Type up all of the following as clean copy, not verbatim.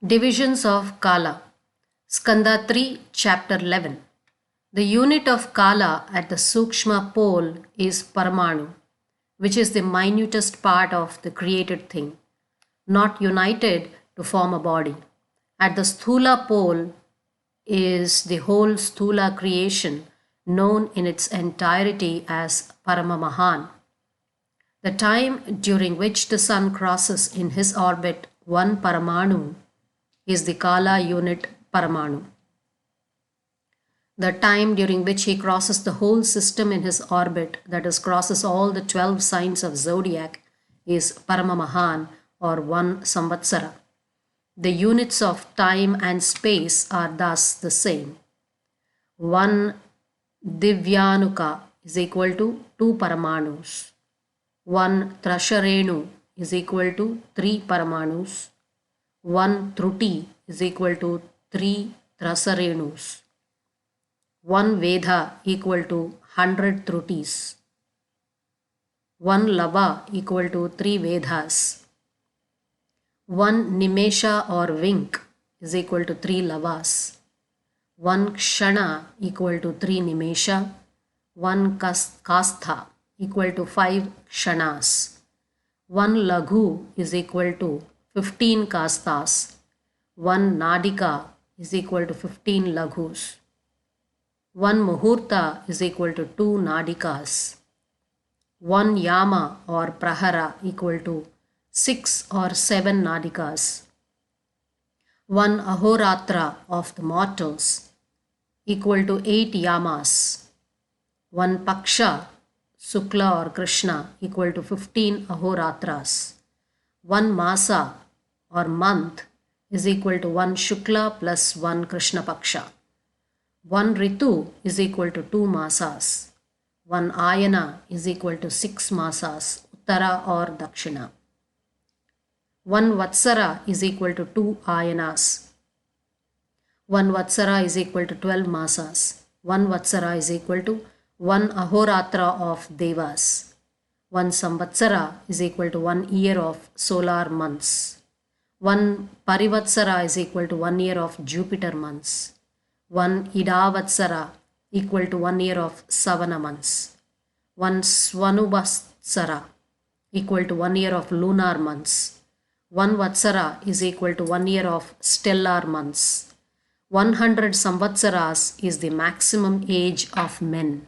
Divisions of Kala. Skanda3, Chapter 11. The unit of Kala at the Sukshma pole is Paramanu, which is the minutest part of the created thing, not united to form a body. At the Sthula pole is the whole Sthula creation, known in its entirety as Paramamahan. The time during which the sun crosses in his orbit one Paramanu is the Kala unit Paramanu. The time during which he crosses the whole system in his orbit, that is, crosses all the 12 signs of zodiac, is Paramamahan or 1 Samvatsara. The units of time and space are thus the same. 1 Divyanuka is equal to 2 Paramanus. 1 Trasharenu is equal to 3 Paramanus. 1 Truti is equal to 3 Trasarenus. 1 Veda equal to 100 Trutis. 1 Lava equal to 3 Vedas. 1 Nimesha or wink is equal to 3 Lavas. 1 Kshana equal to 3 Nimesha. 1 Kastha equal to 5 Kshanas. 1 Laghu is equal to 15 Kastas. 1 Nadika is equal to 15 Laghus. 1 Muhurta is equal to 2 Nadikas. 1 Yama or Prahara equal to 6 or 7 Nadikas. 1 Ahoratra of the mortals equal to 8 Yamas. 1 Paksha, Sukla or Krishna equal to 15 Ahoratras. 1 Masa or month is equal to 1 Shukla plus 1 Krishna Paksha. 1 Ritu is equal to 2 Masas. 1 Ayana is equal to 6 Masas, Uttara or Dakshina. 1 Vatsara is equal to 2 Ayanas. 1 Vatsara is equal to 12 Masas. 1 Vatsara is equal to 1 Ahoratra of Devas. 1 Samvatsara is equal to 1 year of solar months. 1 Parivatsara is equal to 1 year of Jupiter months. 1 Idavatsara equal to 1 year of Savana months. 1 Swanuvatsara equal to 1 year of lunar months. 1 Vatsara is equal to 1 year of stellar months. 100 Samvatsaras is the maximum age of men.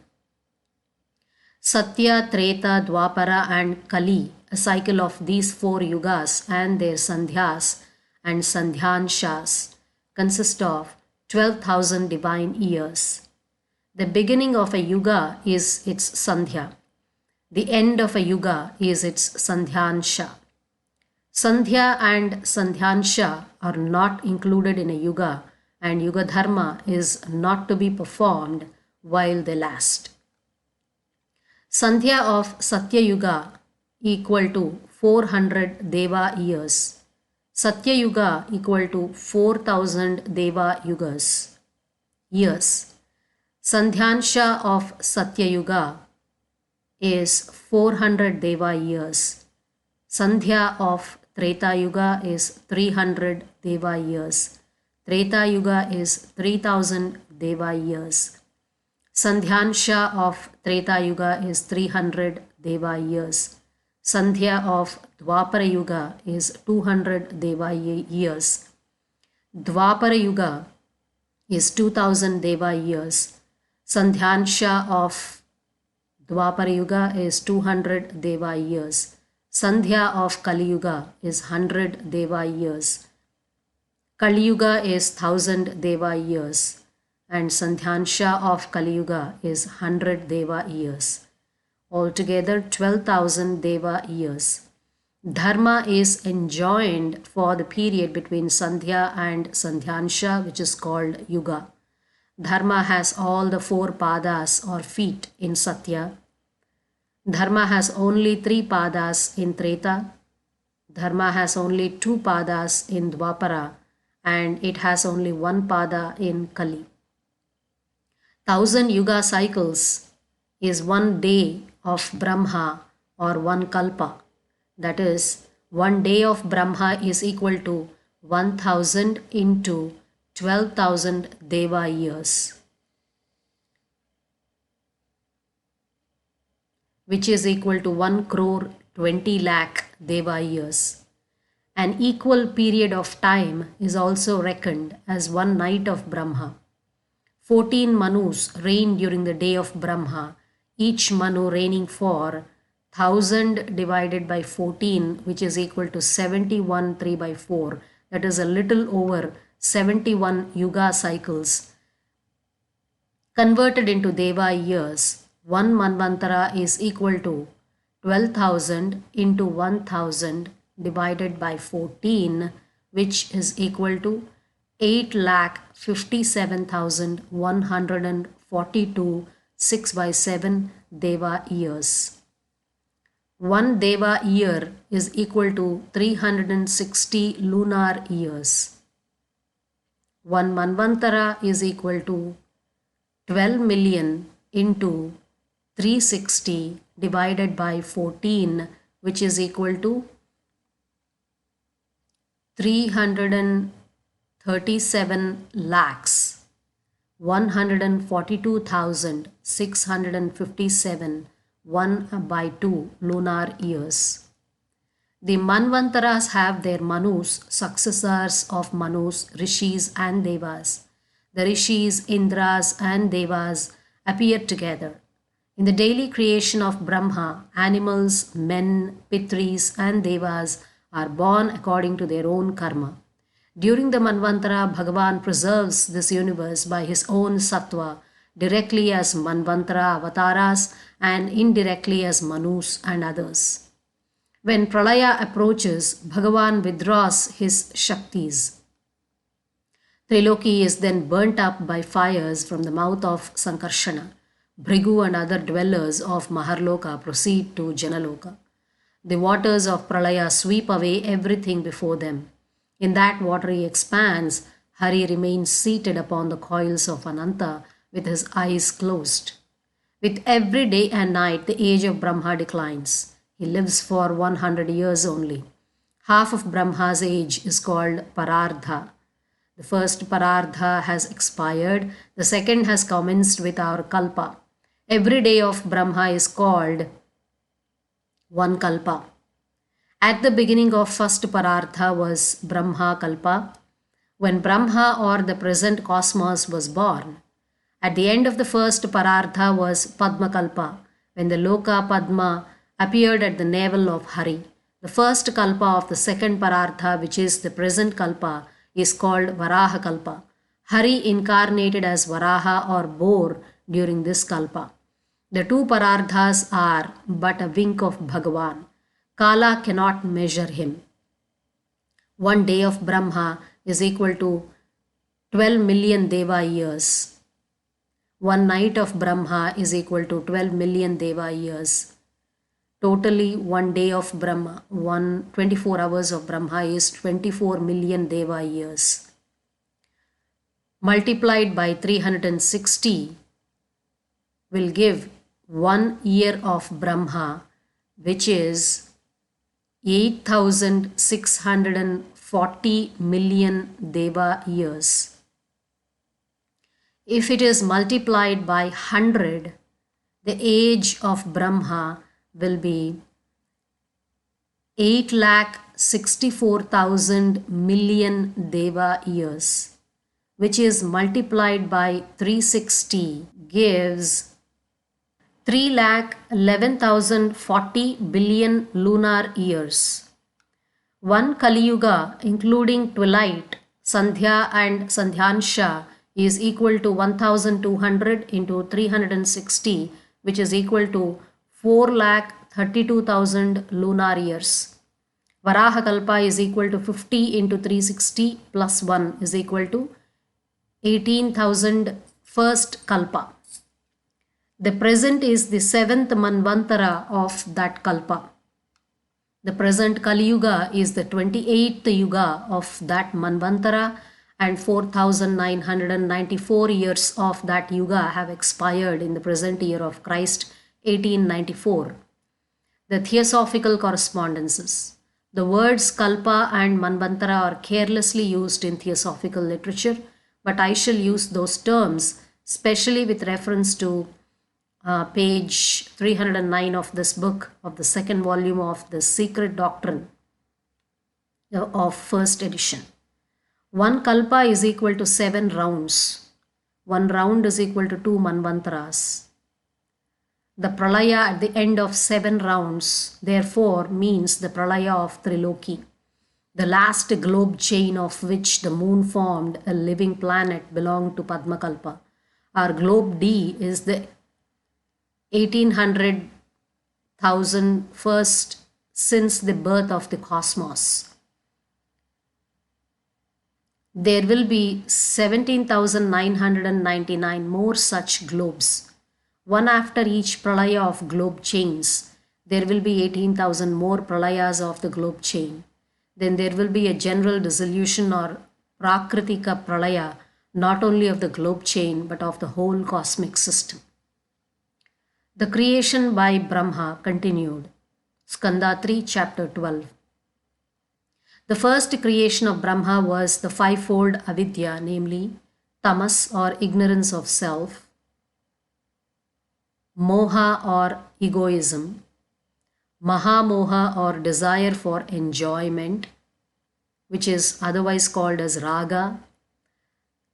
Satya, Treta, Dwapara and Kali, a cycle of these 4 yugas and their sandhyas and sandhyanshas, consist of 12,000 divine years. The beginning of a yuga is its sandhya. The end of a yuga is its sandhyansha. Sandhya and sandhyansha are not included in a yuga, and yuga dharma is not to be performed while they last. Sandhya of Satya Yuga equal to 400 Deva years. Satya Yuga equal to 4,000 Deva Yugas. Years. Sandhyansha of Satya Yuga is 400 Deva years. Sandhya of Treta Yuga is 300 Deva years. Treta Yuga is 3,000 Deva years. Sandhyansha of Treta Yuga is 300 Deva years. Sandhya of Dwapara Yuga is 200 Deva years. Dwapara Yuga is 2000 Deva years. Sandhyansha of Dwapara Yuga is 200 Deva years. Sandhya of Kali Yuga is 100 Deva years. Kali Yuga is 1000 Deva years. And Sandhyansha of Kali Yuga is 100 Deva years. Altogether 12,000 Deva years. Dharma is enjoined for the period between Sandhya and Sandhyansha, which is called Yuga. Dharma has all the 4 padas or feet in Satya. Dharma has only 3 padas in Treta. Dharma has only 2 padas in Dwapara, and it has only 1 pada in Kali. 1000 yuga cycles is 1 day of Brahma or 1 kalpa. That is, 1 day of Brahma is equal to 1000 into 12,000 Deva years, which is equal to 1 crore 20 lakh Deva years. An equal period of time is also reckoned as one night of Brahma. 14 Manus reign during the day of Brahma, each Manu reigning for 1000 divided by 14, which is equal to 71 3 by 4. That is a little over 71 Yuga cycles. Converted into Deva years, one Manvantara is equal to 12,000 into 1000 divided by 14, which is equal to 8,57,142 6 by 7 Deva years. One Deva year is equal to 360 lunar years. One Manvantara is equal to 12 million into 360 divided by 14, which is equal to 337 lakhs 142,657 1 by 2 lunar years. The Manvantaras have their Manus, successors of Manus, Rishis and Devas. The Rishis, Indras and Devas appear together. In the daily creation of Brahma, animals, men, Pitris and Devas are born according to their own karma. During the Manvantara, Bhagavan preserves this universe by his own sattva, directly as Manvantara avatars and indirectly as Manus and others. When Pralaya approaches, Bhagavan withdraws his Shaktis. Triloki is then burnt up by fires from the mouth of Sankarshana. Bhrigu and other dwellers of Maharloka proceed to Janaloka. The waters of Pralaya sweep away everything before them. In that watery expanse, Hari remains seated upon the coils of Ananta with his eyes closed. With every day and night, the age of Brahma declines. He lives for 100 years only. Half of Brahma's age is called Parardha. The first Parardha has expired. The second has commenced with our Kalpa. Every day of Brahma is called one Kalpa. At the beginning of first Parardha was Brahma Kalpa, when Brahma or the present cosmos was born. At the end of the first Parardha was Padma Kalpa, when the Loka Padma appeared at the navel of Hari. The first Kalpa of the second Parardha, which is the present Kalpa, is called Varaha Kalpa. Hari incarnated as Varaha or boar during this Kalpa. The two Parardhas are but a wink of Bhagavan. Kala cannot measure him. One day of Brahma is equal to 12 million Deva years. One night of Brahma is equal to 12 million Deva years. Totally, one day of Brahma, 24 hours of Brahma is 24 million Deva years. Multiplied by 360 will give 1 year of Brahma, which is 8,640 million Deva years. If it is multiplied by 100, the age of Brahma will be 8,64,000 million Deva years, which is multiplied by 360 gives 3,11,040 billion lunar years. One Kali Yuga, including twilight, Sandhya and Sandhyansha, is equal to 1,200 into 360, which is equal to 4,32,000 lunar years. Varaha Kalpa is equal to 50 into 360 plus 1 is equal to 18,000 first Kalpa. The present is the seventh Manvantara of that Kalpa. The present Kali Yuga is the 28th Yuga of that Manvantara, and 4,994 years of that Yuga have expired in the present year of Christ, 1894. The Theosophical Correspondences. The words kalpa and manvantara are carelessly used in theosophical literature, but I shall use those terms, especially with reference to page 309 of this book, of the second volume of the Secret Doctrine of first edition. One kalpa is equal to 7 rounds. One round is equal to 2 manvantaras. The pralaya at the end of 7 rounds, therefore, means the pralaya of Triloki, the last globe chain of which the moon formed a living planet belonged to Padmakalpa. Our globe D is the 1800,000 first since the birth of the cosmos. There will be 17,999 more such globes. One after each pralaya of globe chains. There will be 18,000 more pralayas of the globe chain. Then there will be a general dissolution or prakritika pralaya, not only of the globe chain but of the whole cosmic system. The creation by Brahma continued. Skanda3, chapter 12. The first creation of Brahma was the fivefold avidya, namely tamas or ignorance of self, moha or egoism, mahamoha or desire for enjoyment, which is otherwise called as raga,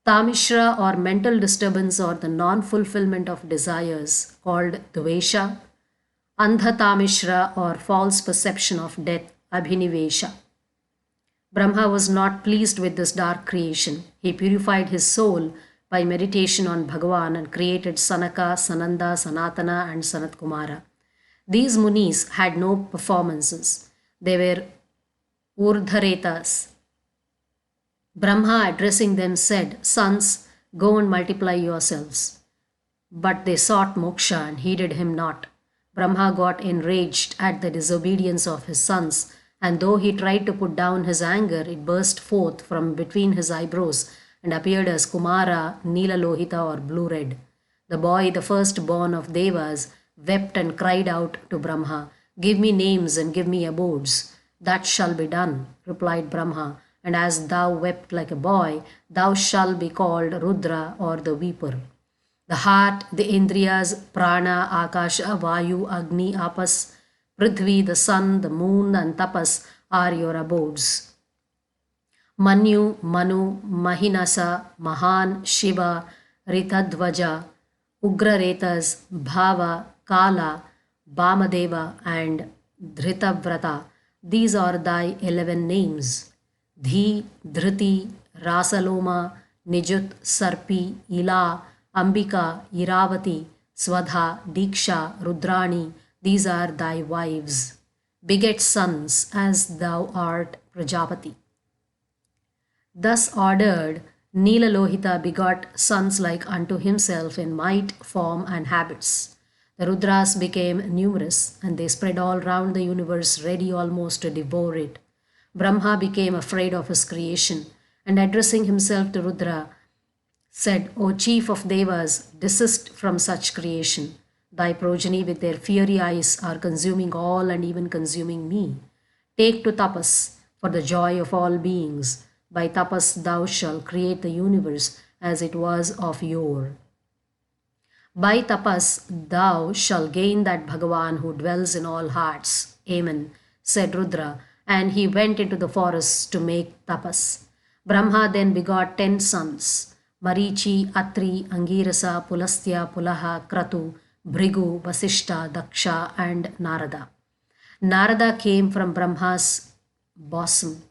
tamishra or mental disturbance or the non-fulfillment of desires called dvesha, andha tamishra or false perception of death, abhinivesha. Brahma was not pleased with this dark creation. He purified his soul by meditation on Bhagavan and created Sanaka, Sananda, Sanatana and Sanat Kumara. These munis had no performances. They were urdharetas. Brahma, addressing them, said, "Sons, go and multiply yourselves." But they sought moksha and heeded him not. Brahma got enraged at the disobedience of his sons, and though he tried to put down his anger, it burst forth from between his eyebrows and appeared as Kumara, Neela Lohita or blue red. The boy, the firstborn of Devas, wept and cried out to Brahma, "Give me names and give me abodes." "That shall be done," replied Brahma, "and as thou wept like a boy, thou shalt be called Rudra or the weeper." The heart, the indriyas, prana, akasha, vayu, agni, apas, prithvi, the sun, the moon and tapas are your abodes. Manyu, Manu, Mahinasa, Mahan, Shiva, Ritadvaja, Ugraretas, Bhava, Kala, Bamadeva and Dhritavrata. These are thy 11 names. Dhi, Dhriti, Rasaloma, Nijut, Sarpi, Ila, Ambika, Iravati, Swadha, Diksha, Rudrani. These are thy wives. Beget sons as thou art Prajapati. Thus ordered, Neela Lohita begot sons like unto himself in might, form and habits. The Rudras became numerous and they spread all round the universe, ready almost to devour it. Brahma became afraid of his creation and addressing himself to Rudra said, "O chief of Devas, desist from such creation. Thy progeny with their fiery eyes are consuming all and even consuming me. Take to tapas for the joy of all beings. By tapas thou shalt create the universe as it was of yore. By tapas thou shalt gain that Bhagavan who dwells in all hearts." Amen, said Rudra, and he went into the forests to make tapas. Brahma then begot 10 sons, Marichi, Atri, Angirasa, Pulastya, Pulaha, Kratu, Bhrigu, Vasishta, Daksha and Narada. Narada came from Brahma's bosom,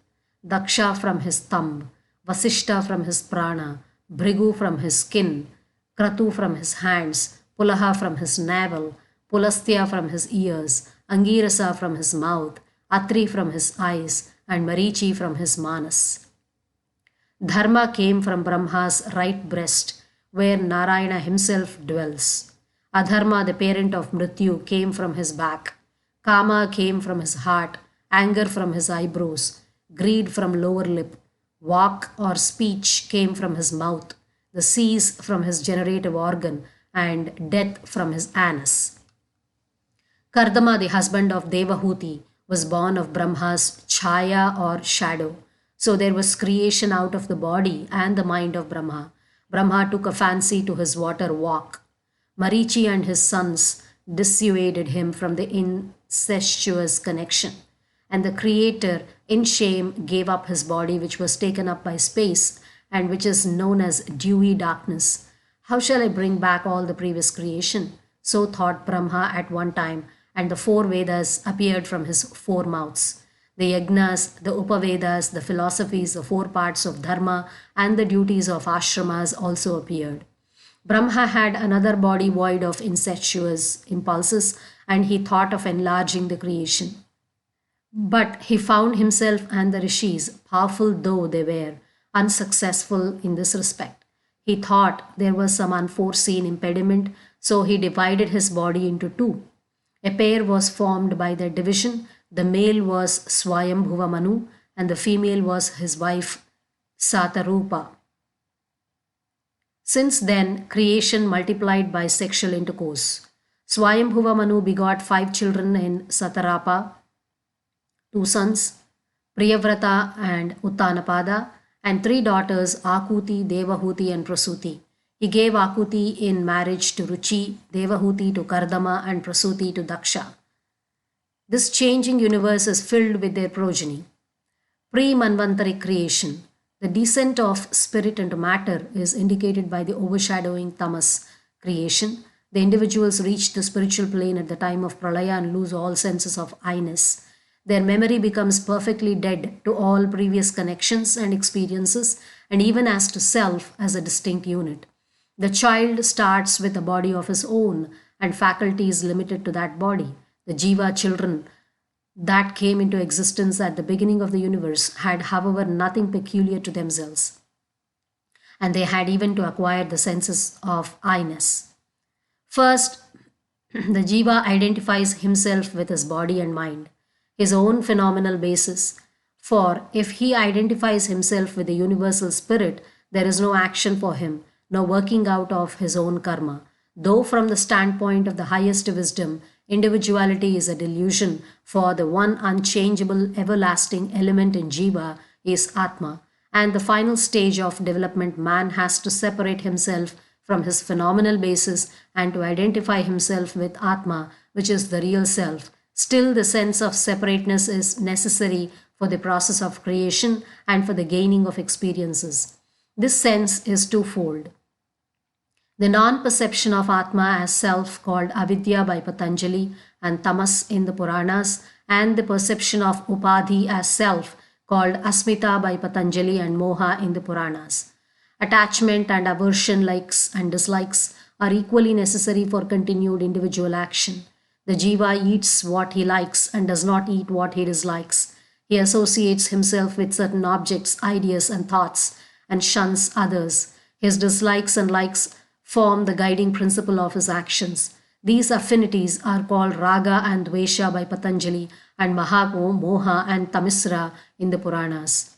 Daksha from his thumb, Vasishta from his prana, Bhrigu from his skin, Kratu from his hands, Pulaha from his navel, Pulastya from his ears, Angirasa from his mouth, Atri from his eyes, and Marichi from his manas. Dharma came from Brahma's right breast, where Narayana himself dwells. Adharma, the parent of Mrityu, came from his back. Kama came from his heart, anger from his eyebrows, greed from lower lip. Vak or speech came from his mouth, the seas from his generative organ, and death from his anus. Kardama, the husband of Devahuti, was born of Brahma's chaya or shadow. So there was creation out of the body and the mind of Brahma. Brahma took a fancy to his water walk. Marichi and his sons dissuaded him from the incestuous connection. And the Creator, in shame, gave up his body, which was taken up by space and which is known as dewy darkness. How shall I bring back all the previous creation? So thought Brahma at one time, and the four Vedas appeared from his four mouths. The yagnas, the Upavedas, the philosophies, the four parts of dharma, and the duties of ashramas also appeared. Brahma had another body void of incestuous impulses, and he thought of enlarging the creation. But he found himself and the rishis, powerful though they were, unsuccessful in this respect. He thought there was some unforeseen impediment, so he divided his body into two. A pair was formed by their division. The male was Swayambhuva Manu, and the female was his wife Satarupa. Since then, creation multiplied by sexual intercourse. Swayambhuva Manu begot 5 children in Satarapa, 2 sons, Priyavrata and Uttanapada, and 3 daughters, Akuti, Devahuti, and Prasuti. He gave Akuti in marriage to Ruchi, Devahuti to Kardama, and Prasuti to Daksha. This changing universe is filled with their progeny. Pre-Manvantari creation. The descent of spirit into matter is indicated by the overshadowing tamas creation. The individuals reach the spiritual plane at the time of pralaya and lose all senses of I-ness. Their memory becomes perfectly dead to all previous connections and experiences, and even as to self as a distinct unit. The child starts with a body of his own and faculties limited to that body. The jiva children that came into existence at the beginning of the universe had, however, nothing peculiar to themselves, and they had even to acquire the senses of I-ness. First, the jiva identifies himself with his body and mind, his own phenomenal basis. For if he identifies himself with the universal spirit, there is no action for him, no working out of his own karma. Though from the standpoint of the highest wisdom, individuality is a delusion, for the one unchangeable, everlasting element in jiva is Atma. And the final stage of development, man has to separate himself from his phenomenal basis and to identify himself with Atma, which is the real self. Still, the sense of separateness is necessary for the process of creation and for the gaining of experiences. This sense is twofold. The non-perception of Atma as self, called avidya by Patanjali and tamas in the Puranas, and the perception of upadhi as self, called asmita by Patanjali and moha in the Puranas. Attachment and aversion, likes and dislikes, are equally necessary for continued individual action. The jiva eats what he likes and does not eat what he dislikes. He associates himself with certain objects, ideas, and thoughts, and shuns others. His dislikes and likes form the guiding principle of his actions. These affinities are called raga and dvesha by Patanjali and mahako, moha, and tamisra in the Puranas.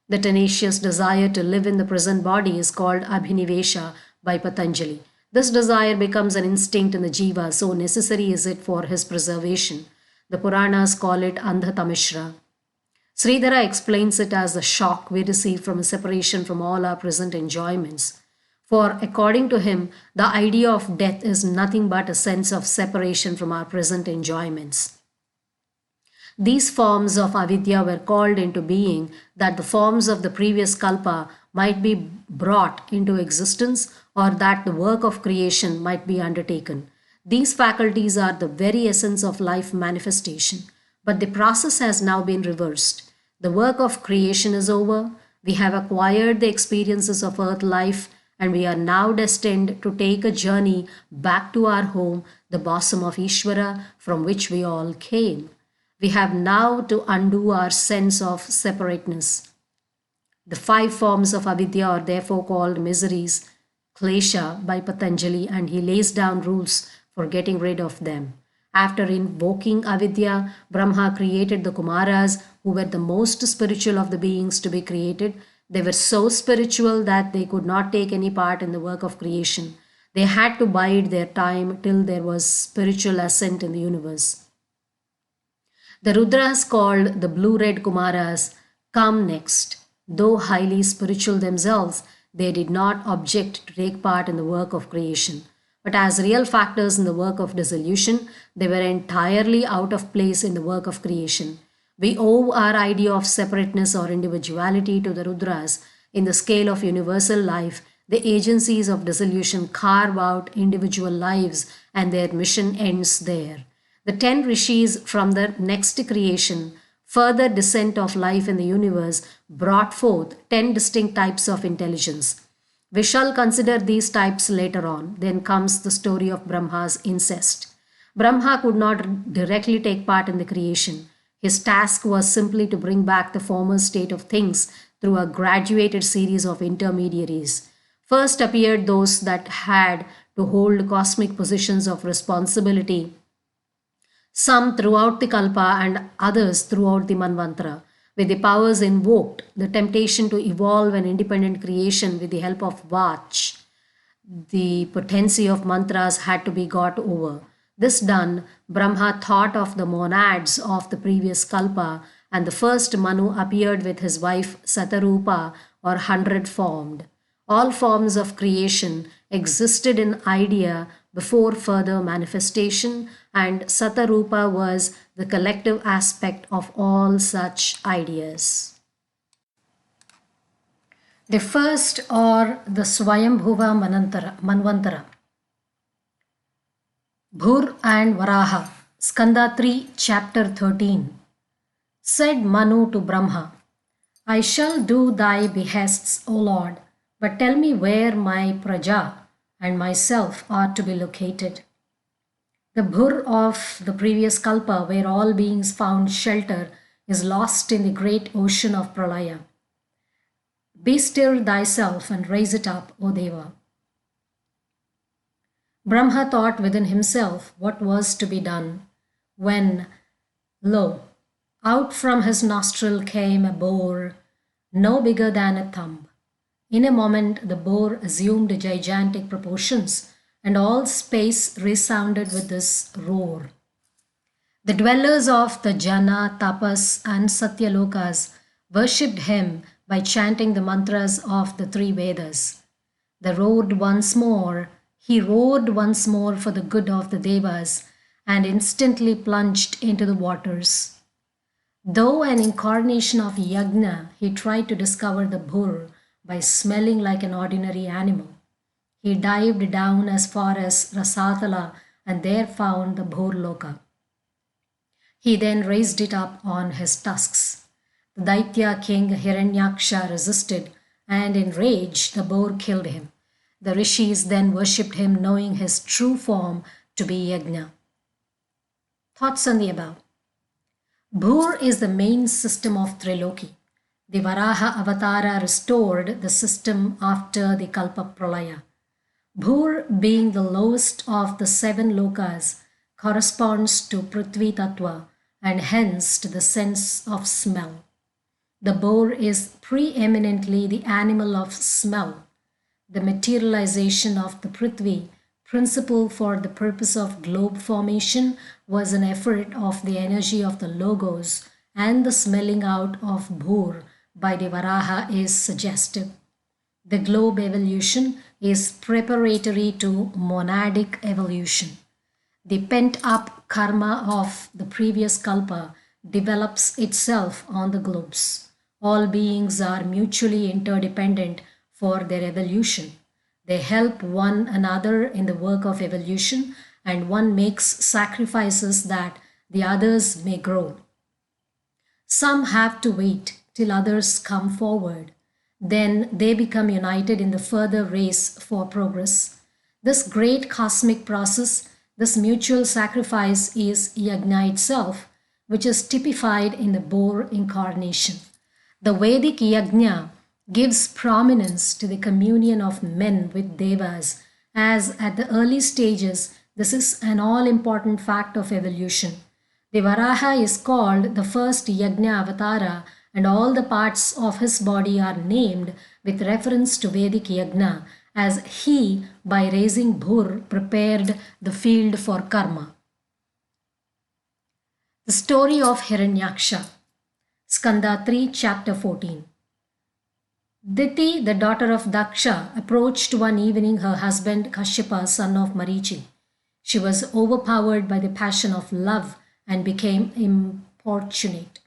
The tenacious desire to live in the present body is called abhinivesha by Patanjali. This desire becomes an instinct in the jiva, so necessary is it for his preservation. The Puranas call it andhatamishra. Sridhara explains it as the shock we receive from a separation from all our present enjoyments. For according to him, the idea of death is nothing but a sense of separation from our present enjoyments. These forms of avidya were called into being that the forms of the previous kalpa might be brought into existence or that the work of creation might be undertaken. These faculties are the very essence of life manifestation, but the process has now been reversed. The work of creation is over, we have acquired the experiences of earth life, and we are now destined to take a journey back to our home, the bosom of Ishvara, from which we all came. We have now to undo our sense of separateness. The 5 forms of avidya are therefore called miseries, klesha by Patanjali, and he lays down rules for getting rid of them. After invoking avidya, Brahma created the Kumaras, who were the most spiritual of the beings to be created. They were so spiritual that they could not take any part in the work of creation. They had to bide their time till there was spiritual ascent in the universe. The Rudras, called the blue-red Kumaras, come next. Though highly spiritual themselves, they did not object to take part in the work of creation. But as real factors in the work of dissolution, they were entirely out of place in the work of creation. We owe our idea of separateness or individuality to the Rudras. In the scale of universal life, the agencies of dissolution carve out individual lives and their mission ends there. The 10 rishis from the next creation, further descent of life in the universe, brought forth 10 distinct types of intelligence. We shall consider these types later on. Then comes the story of Brahma's incest. Brahma could not directly take part in the creation. His task was simply to bring back the former state of things through a graduated series of intermediaries. First appeared those that had to hold cosmic positions of responsibility, some throughout the Kalpa and others throughout the Manvantara. With the powers invoked, the temptation to evolve an independent creation with the help of Vach, the potency of mantras had to be got over. This done, Brahma thought of the monads of the previous Kalpa, and the first Manu appeared with his wife Satarupa, or 100-formed. All forms of creation existed in idea before further manifestation, and Satarupa was the collective aspect of all such ideas. The first, or the Swayambhuva Manvantara. Bhur and Varaha, Skanda3, chapter 13. Said Manu to Brahma, I shall do thy behests, O Lord, but tell me where my praja and myself are to be located. The Bhur of the previous Kalpa, where all beings found shelter, is lost in the great ocean of Pralaya. Bestir thyself and raise it up, O Deva. Brahma thought within himself what was to be done, when, lo, out from his nostril came a boar, no bigger than a thumb. In a moment the boar assumed gigantic proportions, and all space resounded with this roar. The dwellers of the Jana, Tapas, and Satyalokas worshipped him by chanting the mantras of the 3 Vedas. He roared once more for the good of the Devas, and instantly plunged into the waters. Though an incarnation of Yajna, he tried to discover the Bhur by smelling like an ordinary animal. He dived down as far as Rasatala and there found the Bhur Loka. He then raised it up on his tusks. The Daitya king Hiranyaksha resisted, and in rage the boar killed him. The rishis then worshipped him, knowing his true form to be Yajna. Thoughts on the above. Bhur is the main system of Triloki. The Varaha Avatara restored the system after the Kalpa Pralaya. Bhur, being the lowest of the 7 lokas, corresponds to Prithvi Tattva and hence to the sense of smell. The boar is preeminently the animal of smell. The materialization of the Prithvi, principle for the purpose of globe formation, was an effort of the energy of the logos, and the smelling out of Bhur by the Varaha is suggestive. The globe evolution is preparatory to monadic evolution. The pent-up karma of the previous kalpa develops itself on the globes. All beings are mutually interdependent for their evolution. They help one another in the work of evolution, and one makes sacrifices that the others may grow. Some have to wait till others come forward. Then they become united in the further race for progress. This great cosmic process, this mutual sacrifice, is yajna itself, which is typified in the boar incarnation. The Vedic yajna gives prominence to the communion of men with devas, as at the early stages this is an all-important fact of evolution. The Varaha is called the first yajna avatara, and all the parts of his body are named with reference to Vedic yajna, as he, by raising Bhur, prepared the field for karma. The story of Hiranyaksha. Skanda3, chapter 14. Diti, the daughter of Daksha, approached one evening her husband Kashyapa, son of Marichi. She was overpowered by the passion of love and became importunate.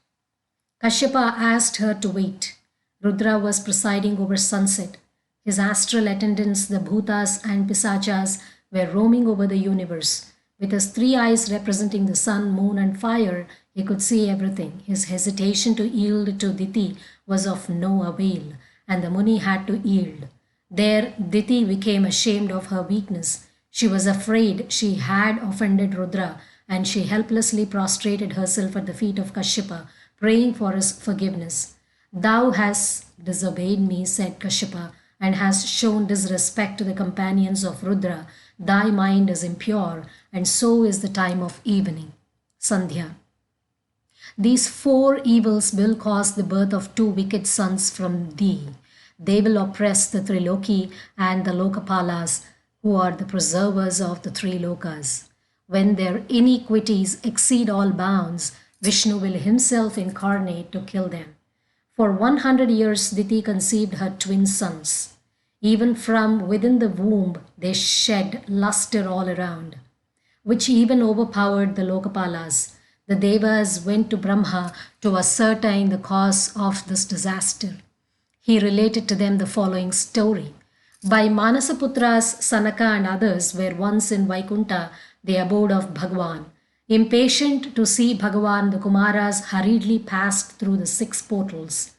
Kashyapa asked her to wait. Rudra was presiding over sunset. His astral attendants, the Bhutas and Pisachas, were roaming over the universe. With his three eyes representing the sun, moon, and fire, he could see everything. His hesitation to yield to Diti was of no avail, and the Muni had to yield. There, Diti became ashamed of her weakness. She was afraid she had offended Rudra, and she helplessly prostrated herself at the feet of Kashyapa, praying for his forgiveness. Thou hast disobeyed me, said Kashyapa, and hast shown disrespect to the companions of Rudra. Thy mind is impure, and so is the time of evening. Sandhya. These four evils will cause the birth of two wicked sons from thee. They will oppress the Triloki and the Lokapalas, who are the preservers of the three lokas. When their iniquities exceed all bounds, Vishnu will himself incarnate to kill them. For 100 years Diti conceived her twin sons. Even from within the womb they shed luster all around, which even overpowered the Lokapalas. The Devas went to Brahma to ascertain the cause of this disaster. He related to them the following story. By Manasaputras, Sanaka and others were once in Vaikunta, the abode of Bhagavan. Impatient to see Bhagavan, the Kumaras hurriedly passed through the 6 portals.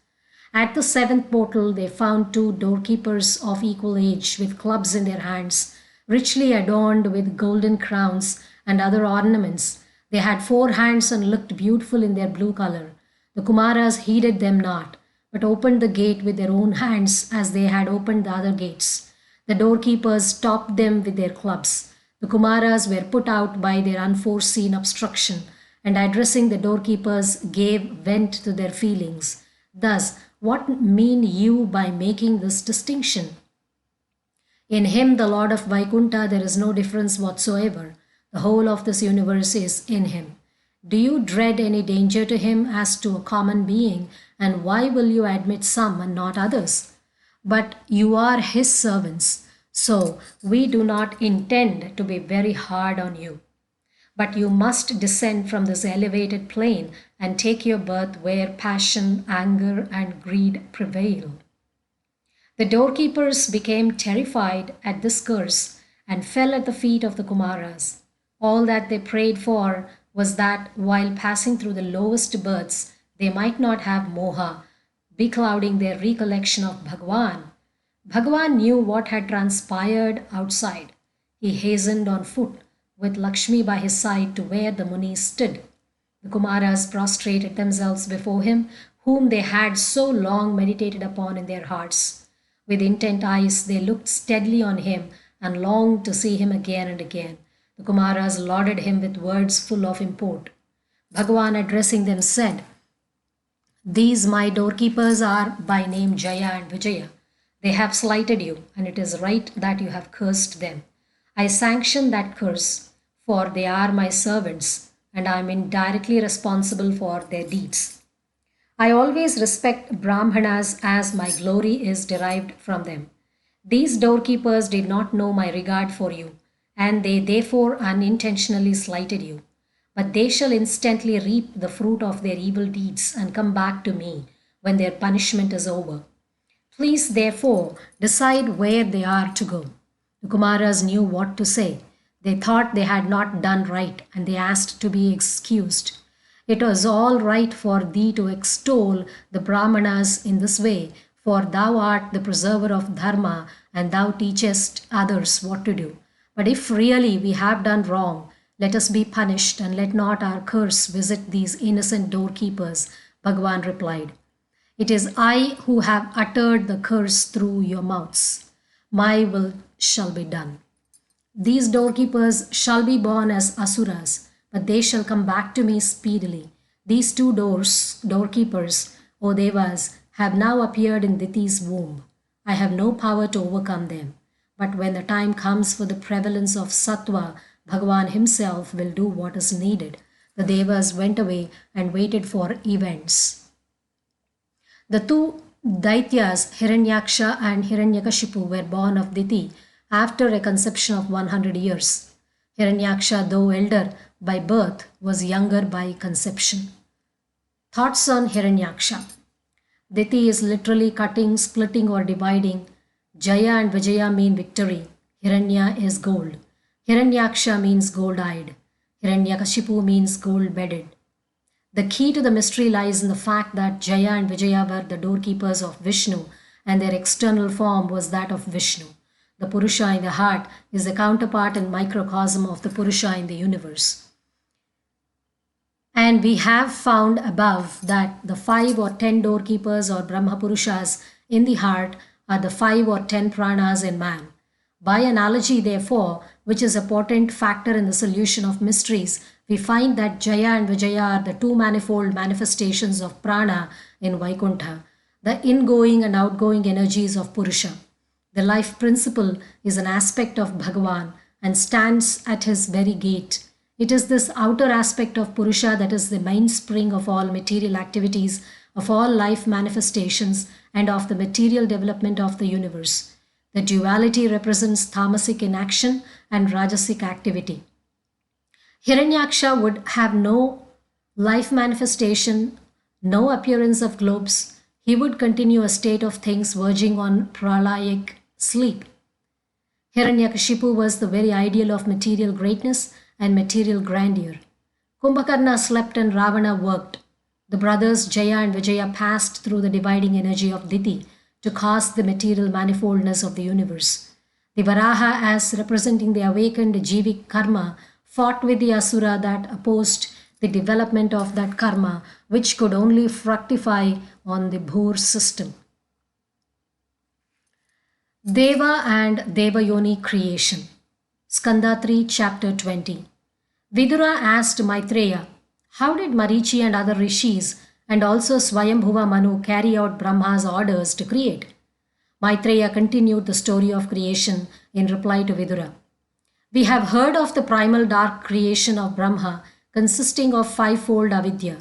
At the 7th portal, they found 2 doorkeepers of equal age with clubs in their hands, richly adorned with golden crowns and other ornaments. They had 4 hands and looked beautiful in their blue color. The Kumaras heeded them not, but opened the gate with their own hands as they had opened the other gates. The doorkeepers stopped them with their clubs. The Kumaras were put out by their unforeseen obstruction, and addressing the doorkeepers gave vent to their feelings. Thus, what mean you by making this distinction? In him, the Lord of Vaikunta, there is no difference whatsoever. The whole of this universe is in him. Do you dread any danger to him as to a common being, and why will you admit some and not others? But you are his servants, so we do not intend to be very hard on you. But you must descend from this elevated plane and take your birth where passion, anger, and greed prevail. The doorkeepers became terrified at this curse and fell at the feet of the Kumaras. All that they prayed for was that while passing through the lowest births, they might not have moha, beclouding their recollection of Bhagavan. Bhagavan knew what had transpired outside. He hastened on foot, with Lakshmi by his side, to where the Munis stood. The Kumaras prostrated themselves before him, whom they had so long meditated upon in their hearts. With intent eyes they looked steadily on him and longed to see him again and again. The Kumaras lauded him with words full of import. Bhagavan, addressing them, said, These my doorkeepers are by name Jaya and Vijaya. They have slighted you, and it is right that you have cursed them. I sanction that curse, for they are my servants, and I am indirectly responsible for their deeds. I always respect Brahmanas as my glory is derived from them. These doorkeepers did not know my regard for you, and they therefore unintentionally slighted you. But they shall instantly reap the fruit of their evil deeds and come back to me when their punishment is over. Please, therefore, decide where they are to go. The Kumaras knew what to say. They thought they had not done right, and they asked to be excused. It was all right for thee to extol the Brahmanas in this way, for thou art the preserver of dharma, and thou teachest others what to do. But if really we have done wrong, let us be punished, and let not our curse visit these innocent doorkeepers, Bhagavan replied. It is I who have uttered the curse through your mouths. My will shall be done. These doorkeepers shall be born as asuras, but they shall come back to me speedily. These 2 doorkeepers, O Devas, have now appeared in Diti's womb. I have no power to overcome them. But when the time comes for the prevalence of sattva, Bhagavan himself will do what is needed. The Devas went away and waited for events. The two Daityas, Hiranyaksha and Hiranyakashipu, were born of Diti after a conception of 100 years. Hiranyaksha, though elder by birth, was younger by conception. Thoughts on Hiranyaksha. Diti is literally cutting, splitting, or dividing. Jaya and Vijaya mean victory. Hiranya is gold. Hiranyaksha means gold-eyed. Hiranyakashipu means gold-bedded. The key to the mystery lies in the fact that Jaya and Vijaya were the doorkeepers of Vishnu, and their external form was that of Vishnu. The Purusha in the heart is the counterpart and microcosm of the Purusha in the universe. And we have found above that the 5 or 10 doorkeepers or Brahma Purushas in the heart are the 5 or 10 pranas in man. By analogy, therefore, which is a potent factor in the solution of mysteries, we find that Jaya and Vijaya are the two manifold manifestations of prana in Vaikuntha, the ingoing and outgoing energies of Purusha. The life principle is an aspect of Bhagavan and stands at his very gate. It is this outer aspect of Purusha that is the mainspring of all material activities, of all life manifestations, and of the material development of the universe. The duality represents tamasic inaction and rajasic activity. Hiranyaksha would have no life manifestation, no appearance of globes. He would continue a state of things verging on pralayic sleep. Hiranyakashipu was the very ideal of material greatness and material grandeur. Kumbhakarna slept and Ravana worked. The brothers Jaya and Vijaya passed through the dividing energy of Diti to cause the material manifoldness of the universe. The Varaha, as representing the awakened Jivik karma, fought with the Asura that opposed the development of that karma, which could only fructify on the Bhur system. Deva and Devayoni creation. Skanda3, chapter 20. Vidura asked Maitreya, how did Marichi and other rishis and also Swayambhuva Manu carry out Brahma's orders to create? Maitreya continued the story of creation in reply to Vidura. We have heard of the primal dark creation of Brahma consisting of fivefold avidya.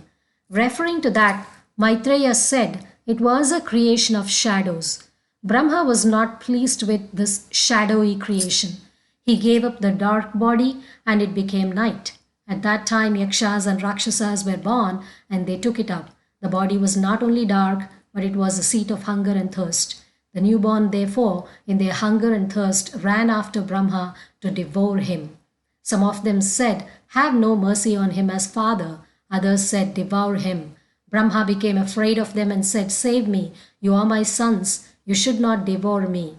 Referring to that, Maitreya said it was a creation of shadows. Brahma was not pleased with this shadowy creation. He gave up the dark body and it became night. At that time, Yakshas and Rakshasas were born and they took it up. The body was not only dark, but it was a seat of hunger and thirst. The newborn, therefore, in their hunger and thirst, ran after Brahma to devour him. Some of them said, have no mercy on him as father. Others said, devour him. Brahma became afraid of them and said, save me, you are my sons. You should not devour me.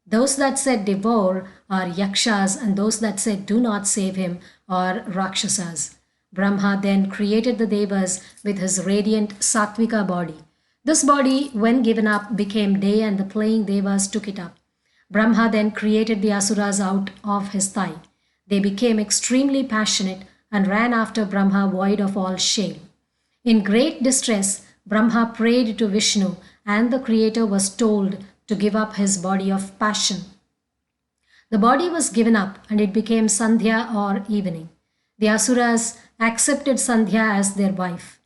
Those that said devour are Yakshas, and those that said do not save him are Rakshasas. Brahma then created the Devas with his radiant Sattvika body. This body, when given up, became day and the playing Devas took it up. Brahma then created the Asuras out of his thigh. They became extremely passionate and ran after Brahma void of all shame. In great distress, Brahma prayed to Vishnu and the Creator was told to give up his body of passion. The body was given up and it became Sandhya or evening. The Asuras accepted Sandhya as their wife.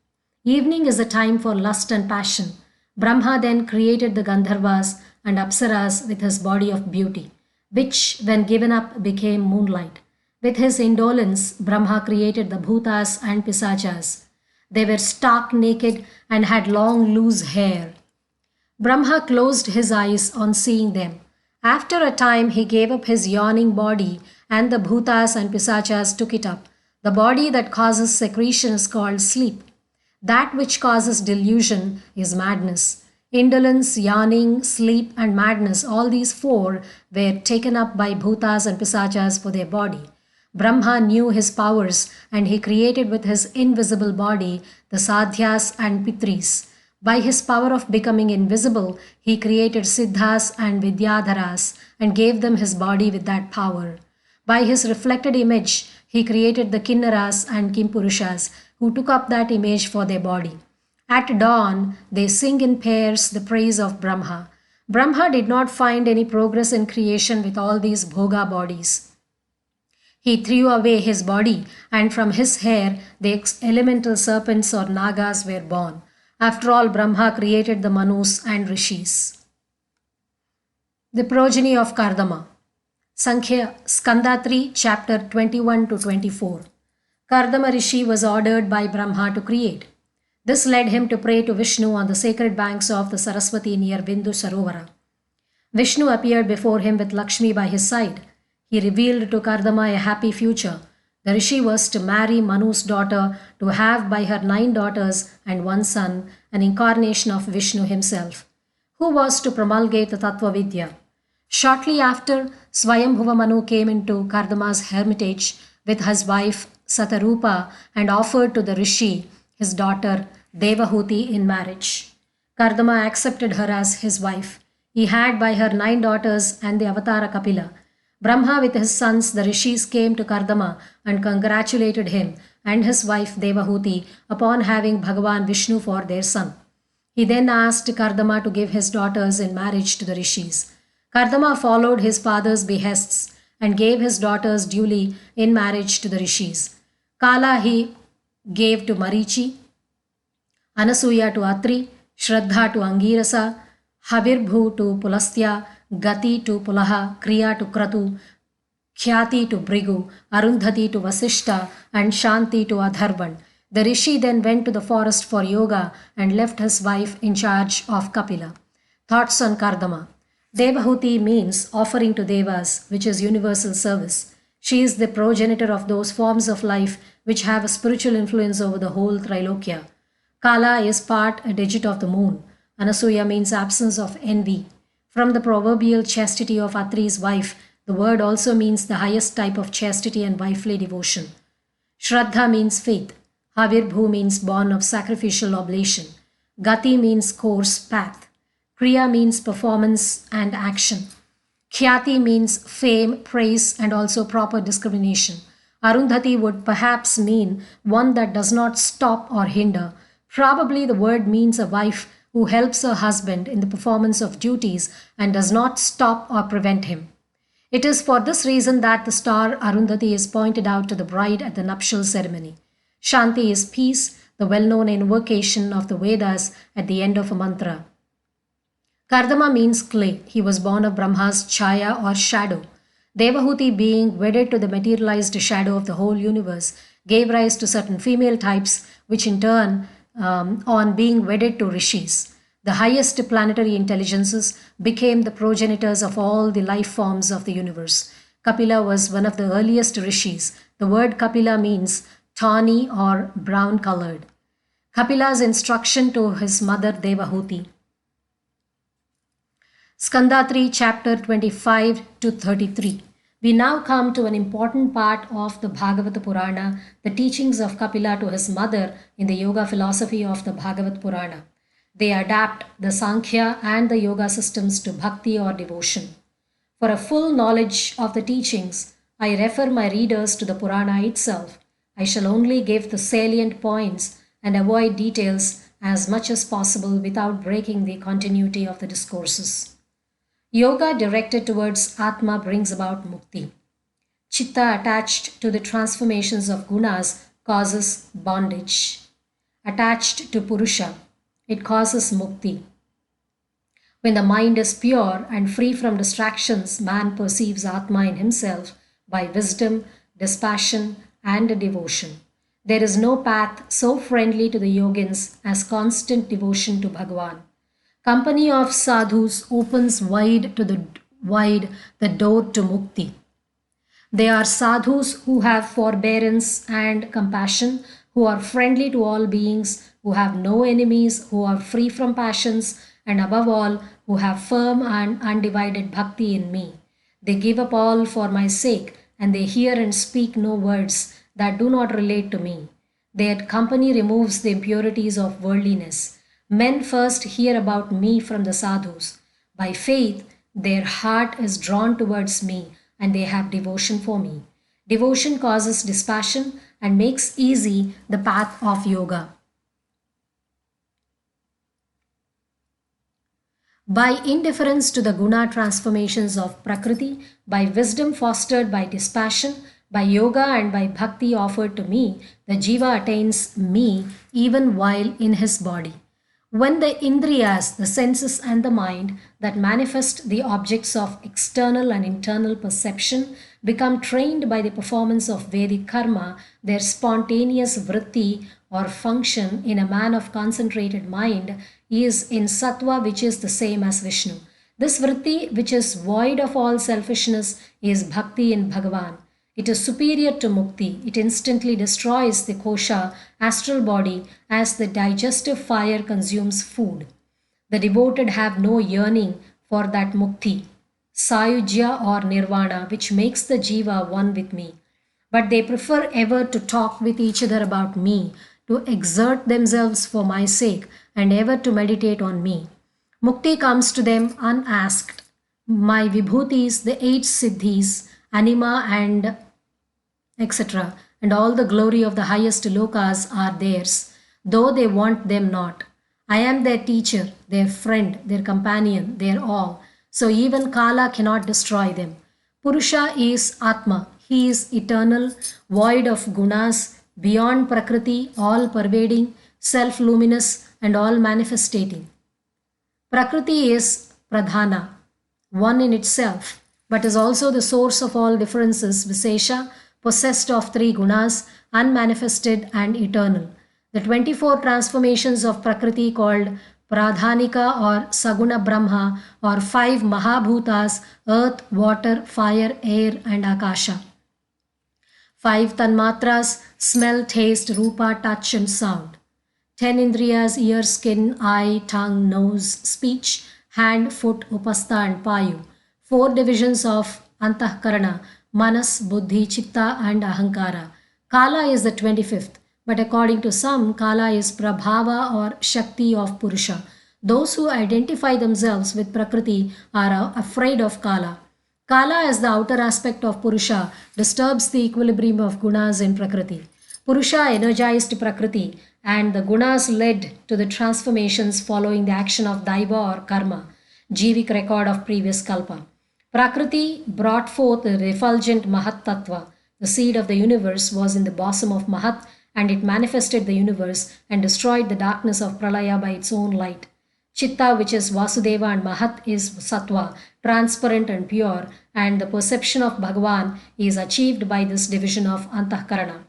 Evening is a time for lust and passion. Brahma then created the Gandharvas and Apsaras with his body of beauty, which when given up became moonlight. With his indolence, Brahma created the Bhutas and Pisachas. They were stark naked and had long loose hair. Brahma closed his eyes on seeing them. After a time, he gave up his yawning body and the Bhutas and Pisachas took it up. The body that causes secretion is called sleep. That which causes delusion is madness. Indolence, yawning, sleep, and madness, all these four were taken up by Bhutas and Pisachas for their body. Brahma knew his powers and he created with his invisible body the Sadhyas and Pitris. By his power of becoming invisible, he created Siddhas and Vidyadharas and gave them his body with that power. By his reflected image, he created the Kinnaras and Kimpurushas who took up that image for their body. At dawn, they sing in pairs the praise of Brahma. Brahma did not find any progress in creation with all these bhoga bodies. He threw away his body, and from his hair the elemental serpents or nagas were born. After all, Brahma created the Manus and Rishis. The progeny of Kardama. Sankhya, Skanda3, chapter 21 to 24. Kardama Rishi was ordered by Brahma to create. This led him to pray to Vishnu on the sacred banks of the Saraswati near Bindu Sarovara. Vishnu appeared before him with Lakshmi by his side. He revealed to Kardama a happy future. The Rishi was to marry Manu's daughter, to have by her 9 daughters and 1 son, an incarnation of Vishnu himself, who was to promulgate the Tattva Vidya. Shortly after, Swayambhuva Manu came into Kardama's hermitage with his wife Satarupa and offered to the Rishi his daughter Devahuti in marriage. Kardama accepted her as his wife. He had by her 9 daughters and the avatara Kapila. Brahma with his sons, the Rishis, came to Kardama and congratulated him and his wife Devahuti upon having Bhagavan Vishnu for their son. He then asked Kardama to give his daughters in marriage to the Rishis. Kardama followed his father's behests and gave his daughters duly in marriage to the Rishis. Kala he gave to Marichi, Anasuya to Atri, Shraddha to Angirasa, Havirbhu to Pulastya, Gati to Pulaha, Kriya to Kratu, Khyati to Brigu, Arundhati to Vasishta, and Shanti to Adharvan. The Rishi then went to the forest for yoga and left his wife in charge of Kapila. Thoughts on Kardama. Devahuti means offering to Devas, which is universal service. She is the progenitor of those forms of life which have a spiritual influence over the whole Trilokya. Kala is part a digit of the moon. Anasuya means absence of envy. From the proverbial chastity of Atri's wife, the word also means the highest type of chastity and wifely devotion. Shraddha means faith. Havirbhu means born of sacrificial oblation. Gati means course, path. Kriya means performance and action. Khyati means fame, praise, and also proper discrimination. Arundhati would perhaps mean one that does not stop or hinder. Probably the word means a wife who helps her husband in the performance of duties and does not stop or prevent him. It is for this reason that the star Arundhati is pointed out to the bride at the nuptial ceremony. Shanti is peace, the well-known invocation of the Vedas at the end of a mantra. Kardama means clay. He was born of Brahma's chaya or shadow. Devahuti, being wedded to the materialized shadow of the whole universe, gave rise to certain female types, which in turn, on being wedded to rishis, the highest planetary intelligences, became the progenitors of all the life forms of the universe. Kapila was one of the earliest rishis. The word Kapila means tawny or brown colored. Kapila's instruction to his mother Devahuti. Skanda3, chapter 25 to 33. We now come to an important part of the Bhagavata Purana, the teachings of Kapila to his mother in the yoga philosophy of the Bhagavat Purana. They adapt the Sankhya and the yoga systems to bhakti or devotion. For a full knowledge of the teachings, I refer my readers to the Purana itself. I shall only give the salient points and avoid details as much as possible without breaking the continuity of the discourses. Yoga directed towards Atma brings about mukti. Chitta attached to the transformations of gunas causes bondage. Attached to Purusha, it causes mukti. When the mind is pure and free from distractions, man perceives Atma in himself by wisdom, dispassion, and devotion. There is no path so friendly to the yogins as constant devotion to Bhagavan. Company of sadhus opens wide the door to mukti. They are sadhus who have forbearance and compassion, who are friendly to all beings, who have no enemies, who are free from passions, and above all, who have firm and undivided bhakti in me. They give up all for my sake, and they hear and speak no words that do not relate to me. Their company removes the impurities of worldliness. Men first hear about me from the sadhus. By faith, their heart is drawn towards me and they have devotion for me. Devotion causes dispassion and makes easy the path of yoga. By indifference to the guna transformations of Prakriti, by wisdom fostered by dispassion, By yoga and by bhakti offered to me, the jiva attains me even while in his body. When the indriyas, the senses and the mind that manifest the objects of external and internal perception, become trained by the performance of Vedic karma, their spontaneous vritti or function in a man of concentrated mind is in sattva, which is the same as Vishnu. This vritti, which is void of all selfishness, is bhakti in Bhagavan. It is superior to mukti. It instantly destroys the kosha, astral body, as the digestive fire consumes food. The devoted have no yearning for that mukti, sayujya or nirvana, which makes the jiva one with me. But they prefer ever to talk with each other about me, to exert themselves for my sake, and ever to meditate on me. Mukti comes to them unasked. My vibhutis, the 8 siddhis, anima and etc., and all the glory of the highest lokas are theirs, though they want them not. I am their teacher, their friend, their companion, their all. So even Kala cannot destroy them. Purusha is Atma. He is eternal, void of gunas, beyond Prakriti, all pervading, self luminous, and all manifestating. Prakriti is Pradhana, one in itself, but is also the source of all differences, Visesha, possessed of 3 gunas, unmanifested and eternal. The 24 transformations of Prakriti called Pradhanika or Saguna Brahma or 5 Mahabhutas, earth, water, fire, air and Akasha. 5 Tanmatras, smell, taste, rupa, touch and sound. 10 Indriyas, ear, skin, eye, tongue, nose, speech, hand, foot, upastha and payu. 4 divisions of Antahkarana, Manas, Buddhi, Chitta and Ahankara. Kala is the 25th, but according to some, Kala is Prabhava or Shakti of Purusha. Those who identify themselves with Prakriti are afraid of Kala. Kala, as the outer aspect of Purusha, disturbs the equilibrium of gunas in Prakriti. Purusha energized Prakriti, and the gunas led to the transformations following the action of Daiva or Karma, Jivik record of previous Kalpa. Prakriti brought forth the refulgent Mahat Tattva. The seed of the universe was in the bosom of Mahat, and it manifested the universe and destroyed the darkness of Pralaya by its own light. Chitta, which is Vasudeva, and Mahat is Sattva, transparent and pure, and the perception of Bhagavan is achieved by this division of Antahkarana.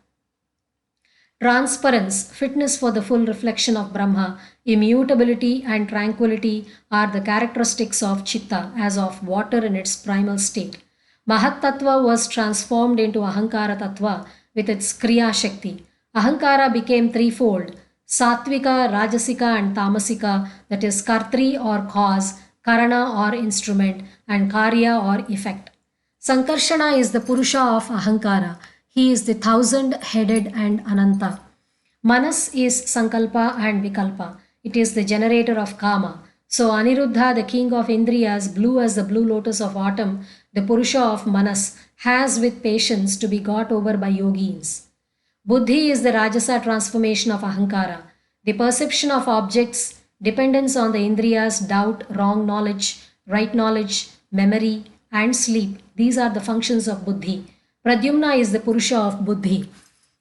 Transparence, fitness for the full reflection of Brahma, immutability and tranquility are the characteristics of Chitta as of water in its primal state. Mahat Tattva was transformed into Ahankara Tattva with its Kriya Shakti. Ahankara became threefold: Sattvika, Rajasika and Tamasika, that is Kartri or cause, Karana or instrument, and Karya or effect. Sankarshana is the Purusha of Ahankara. He is the 1,000-headed and Ananta. Manas is Sankalpa and Vikalpa. It is the generator of Kama. So Aniruddha, the king of Indriyas, blue as the blue lotus of autumn, the Purusha of Manas, has with patience to be got over by yogins. Buddhi is the Rajasa transformation of Ahankara. The perception of objects, dependence on the Indriyas, doubt, wrong knowledge, right knowledge, memory, and sleep. These are the functions of Buddhi. Pradyumna is the Purusha of Buddhi.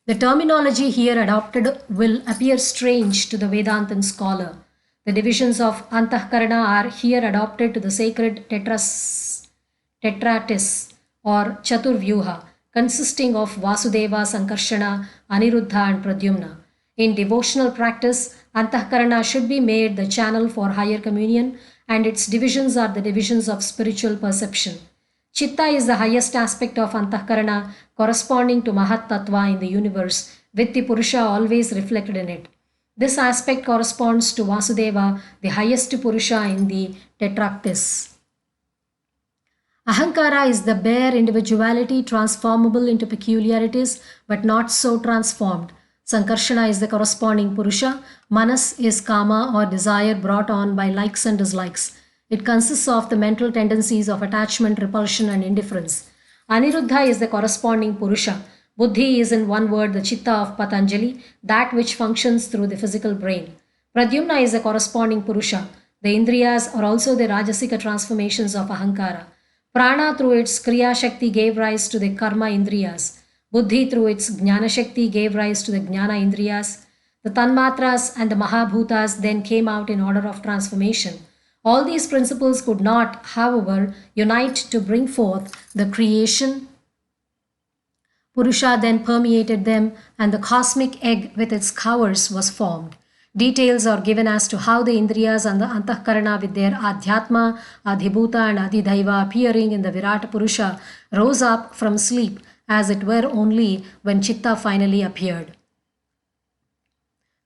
The terminology here adopted will appear strange to the Vedantan scholar. The divisions of Antahkarana are here adopted to the sacred tetratis or Chaturvyuha, consisting of Vasudeva, Sankarshana, Aniruddha and Pradyumna. In devotional practice, Antahkarana should be made the channel for higher communion, and its divisions are the divisions of spiritual perception. Chitta is the highest aspect of Antahkarana, corresponding to Mahat Tattva in the universe, with the Purusha always reflected in it. This aspect corresponds to Vasudeva, the highest Purusha in the Tetractis. Ahankara is the bare individuality transformable into peculiarities, but not so transformed. Sankarshana is the corresponding Purusha. Manas is Kama or desire brought on by likes and dislikes. It consists of the mental tendencies of attachment, repulsion and indifference. Aniruddha is the corresponding Purusha. Buddhi is in one word the Chitta of Patanjali, that which functions through the physical brain. Pradyumna is the corresponding Purusha. The Indriyas are also the Rajasika transformations of Ahankara. Prana through its Kriya Shakti gave rise to the Karma Indriyas. Buddhi through its Jnana Shakti gave rise to the Jnana Indriyas. The Tanmatras and the Mahabhutas then came out in order of transformation. All these principles could not, however, unite to bring forth the creation. Purusha then permeated them, and the cosmic egg with its covers was formed. Details are given as to how the Indriyas and the Antahkarana with their Adhyatma, Adhibhuta and Adhidaiva appearing in the Virata Purusha rose up from sleep, as it were only when Chitta finally appeared.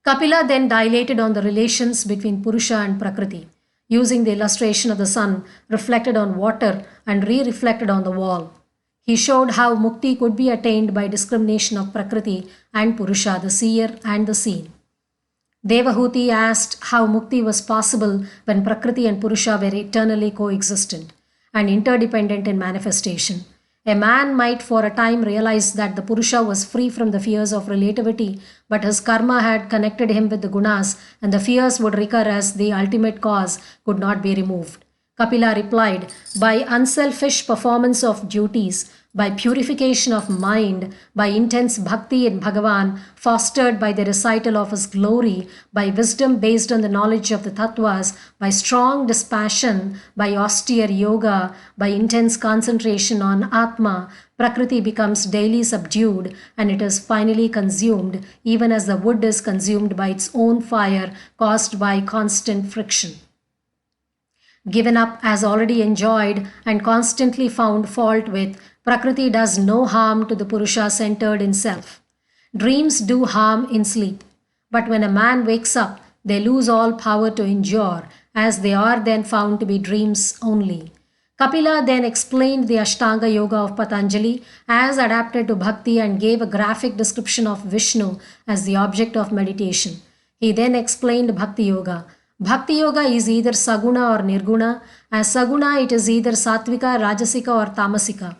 Kapila then dilated on the relations between Purusha and Prakriti, using the illustration of the sun reflected on water and re-reflected on the wall. He showed how mukti could be attained by discrimination of Prakriti and Purusha, the seer and the seen. Devahuti asked how mukti was possible when Prakriti and Purusha were eternally coexistent and interdependent in manifestation. A man might for a time realize that the Purusha was free from the fears of relativity, but his karma had connected him with the gunas, and the fears would recur as the ultimate cause could not be removed. Kapila replied, by unselfish performance of duties, by purification of mind, by intense bhakti in Bhagavan, fostered by the recital of his glory, by wisdom based on the knowledge of the tattvas, by strong dispassion, by austere yoga, by intense concentration on Atma, Prakriti becomes daily subdued and it is finally consumed, even as the wood is consumed by its own fire caused by constant friction. Given up as already enjoyed and constantly found fault with, Prakriti does no harm to the Purusha centered in self. Dreams do harm in sleep, but when a man wakes up, they lose all power to injure, as they are then found to be dreams only. Kapila then explained the Ashtanga Yoga of Patanjali as adapted to Bhakti and gave a graphic description of Vishnu as the object of meditation. He then explained Bhakti Yoga. Bhakti Yoga is either Saguna or Nirguna. As Saguna, it is either Satvika, Rajasika or Tamasika.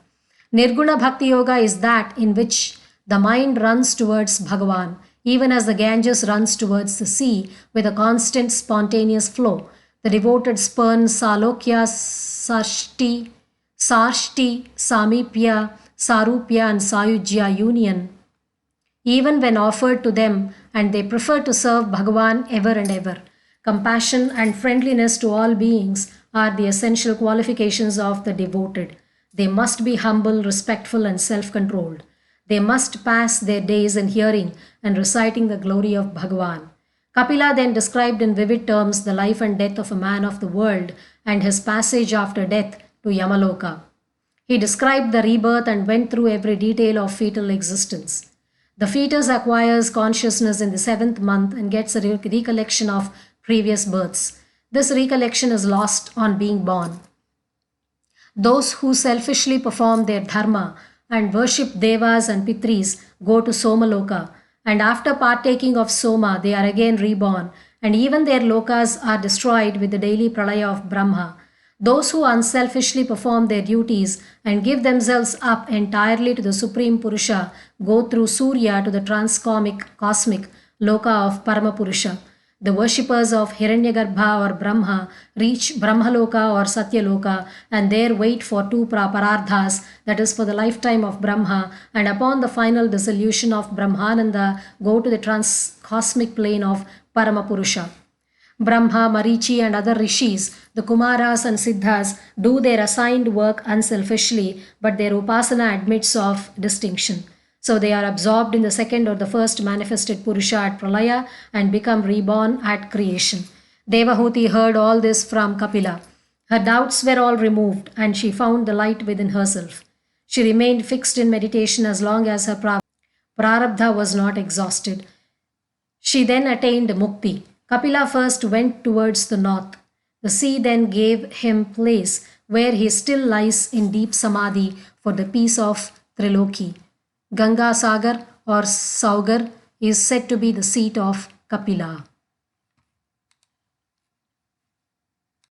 Nirguna Bhakti Yoga is that in which the mind runs towards Bhagavan, even as the Ganges runs towards the sea with a constant spontaneous flow. The devoted spurn Salokya, Sarshti, Samipya, Sarupya and Sayujya union, even when offered to them, and they prefer to serve Bhagavan ever and ever. Compassion and friendliness to all beings are the essential qualifications of the devoted. They must be humble, respectful, and self-controlled. They must pass their days in hearing and reciting the glory of Bhagavan. Kapila then described in vivid terms the life and death of a man of the world and his passage after death to Yamaloka. He described the rebirth and went through every detail of fetal existence. The fetus acquires consciousness in the 7th month and gets a recollection of previous births. This recollection is lost on being born. Those who selfishly perform their dharma and worship devas and pitris go to Somaloka, and after partaking of Soma, they are again reborn, and even their lokas are destroyed with the daily pralaya of Brahma. Those who unselfishly perform their duties and give themselves up entirely to the Supreme Purusha go through Surya to the cosmic loka of Paramapurusha. The worshippers of Hiranyagarbha or Brahma reach Brahmaloka or Satyaloka and there wait for 2 parardhas, that is for the lifetime of Brahma, and upon the final dissolution of Brahmananda go to the cosmic plane of Paramapurusha. Brahma, Marichi and other rishis, the Kumaras and Siddhas, do their assigned work unselfishly, but their upasana admits of distinction. So they are absorbed in the second or the first manifested Purusha at Pralaya and become reborn at creation. Devahuti heard all this from Kapila. Her doubts were all removed and she found the light within herself. She remained fixed in meditation as long as her prarabdha was not exhausted. She then attained mukti. Kapila first went towards the north. The sea then gave him place where he still lies in deep samadhi for the peace of Triloki. Ganga Sagar or Saugar is said to be the seat of Kapila.